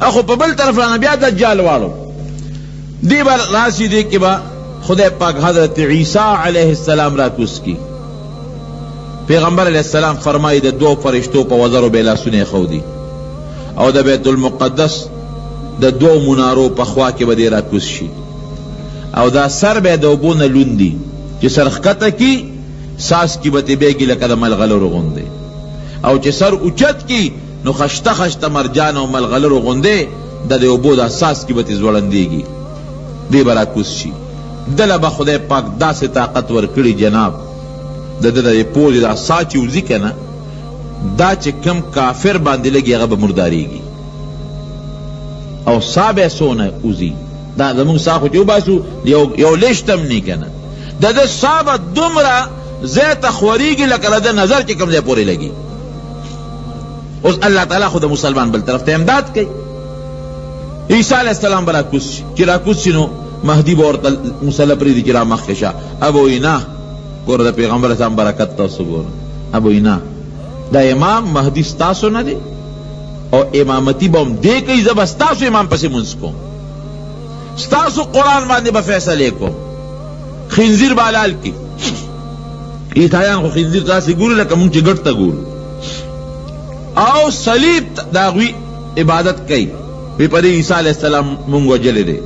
اخو په بل طرف رانه بیا دجال واړو دی بر راسی دی کې با خدای پاک حضرت عیسی علیہ السلام را کوس کی پیغمبر علیہ السلام فرمائی د دو فرشتو په وزرو بیلا سونه خودی او د بیت المقدس د دو منارو په خوا کې به را کوس شي او دا سر به د وبونه لوندي چې سرخکته کی ساس کی به بیګی لکه د ملغلرو غوندې او چې سر اوچت کی نو خشته خشته مرجان او ملغلرو غوندې د وبو د اساس کی به ځوړندېږي دی برا کوس شي دله به خدای پاک داسې طاقت ورکړي جناب د پوز دا ساچی وزی کنه دا چې کم کافر باندې لګي هغه به مرداریږي او صابه سونه وزی دا زمونږ ساخو چې وباسو یو لشتم نه کنه د صابه دومره زیت خوریږي لکه د نظر چې کم ځای پورې لګي اوس الله تعالی خو د مسلمان بل طرف ته امداد کوي عیسی علیہ السلام برا کوس چې را کوس نو مهدی به ورته مصلی پرېږدي چې را مخکې شه ابو اینا ګوره د پیغمبر اسلام برکت تاسو ګوره ابو اینا دا امام مهدی ستاسو نه دی او امامتی به هم دې کوي زه به ستاسو امام پسې مونځ کوم ستاسو قرآن باندې به فیصلې کوم خنزیر به حلال کړي عیسایان خو خنزیر تاسې ګوري لکه مونږ چې ګټ ته ګورو او صلیب د هغوی عبادت کوي وی په دې عیسی علیہ السلام مونږ وجلی دی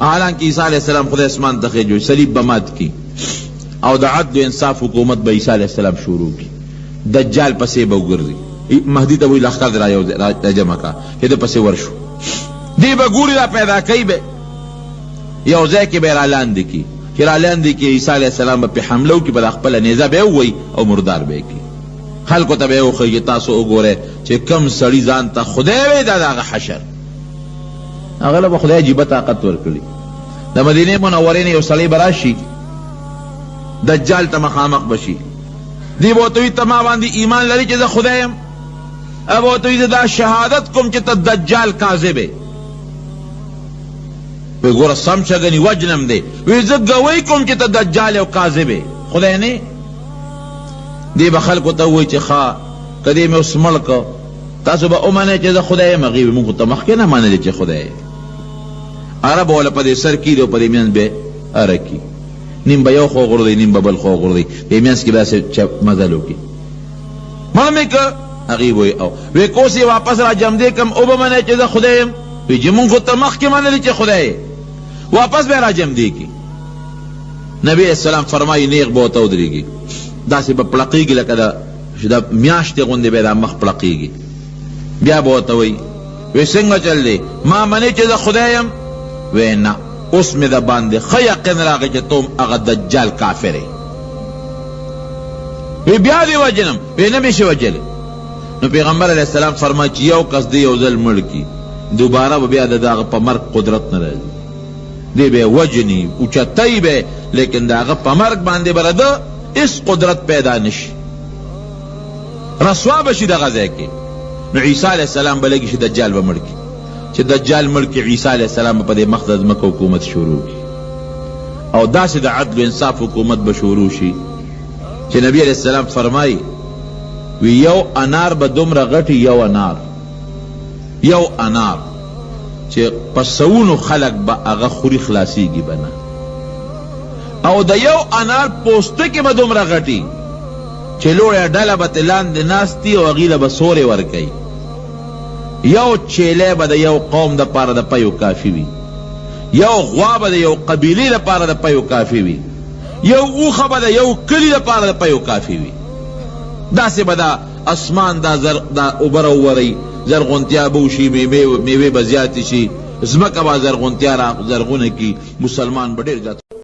حالانکه عیسی علیہ السلام خدای اسمان ته خېجوي صلیب به مات کړي او د عدل و انصاف حکومت به عیسی علیہ السلام شروع کی دجال پسې به وګرځي مهدی ته وی لښکر را جمع کا چې د پسې ورشو دی به ګوري را پیدا کوي به یو ځای کې به را لاندې کی چې را لاندې کی عیسی علیہ السلام به حمله وکړي په خپله نیزه به ووي او مردار به کړي خلکو ته به وښیي تاسو وګورئ چې کم سړي ځان ته خدای وی دا د هغه حشر هغه له به خدای عجیبه طاقت ورکړي د مدینې منورې نه یو سړی به راشي دجال ته مخامخ بشي دی به ورته وي ته ما باندې ایمان لري چې زه خدای یم به ورته وي زه دا شهادت کوم چې ته دجال کاذب یې وی ګوره سم شه ګنې وجنم دی وی زه ګوی کوم چې ته دجال او کاذب یې خدای نه دی به خلکو ته ووایي چې ښه که دې مې اوس مړ که تاسو به ومنئ چې زه خدای یم هغې به موږ ته مخکې نه منلې چې خدای یې اره به وله په دې سر کېږي او په دې منځ به اره کي نیم به یو خوا غورځوي نیم به بل خوا غورځوي دې منځ کې به داسې مزل وکړي مړ مې که هغې وایي او وی که اوس یې واپس را جمدې کړم او به منئ چې زه خدای یم وی چې مونږ خو ته مخکې منلې چې خدای یې واپس به یې را جمدې کړي نبی علیہ السلام فرمایي نیغ به ورته ودرېږي داسې به پړقېږي لکه د میاشتې غوندې به یې دا مخ پړقېږي بیا به ورته وایي وی څنګه چل دی ما منې چې زه خدای یم وی نه اوس مې د باندې ښه یقین راغی چې ته هغه دجال کافر یې وی بیا دې وجنم وی نه مې شي وجلی نو پیغمبر علیہ السلام فرمایي چې یو کس دی یو ځل مړ کي دوباره به بیا د هغه په مرګ قدرت نه راځي دی به وجني اوچتی به لیکن د هغه په مرګ باندې به د هېڅ قدرت پیدا نشي رسوا به شي دغه ځای کې نو عیسی علیہ السلام به لګي چې دجال به مړ کي چې دجال مړ کي عیسی علیہ السلام په دې مخ د ځمکه حکومت شروع کړي او داسې د عدل و انصاف حکومت به شروع شي چې نبی علیہ السلام فرمایي وی یو انار به دومره غټي یو انار چې په سوونو خلق به هغه خوري خلاصیږي به نه او د یو انار پوستکې به دومره غټي چې لوړه ډله به ترې لاندې ناستي او هغې له به سورې ورکوي یو چیلی به د یو قوم دپاره د پیو کافي وي یو غوا به د یو قبیلې دپاره د پیو کافي وي یو اوښه به د یو کلي دپاره د پیو کافي وي داسې به دا اسمان دا اوبه راوورئ زرغونتیا به وشي میوې به زیاتې شي ځمکه به زرغونتیا زرغونه کي مسلمان به ډېر زیات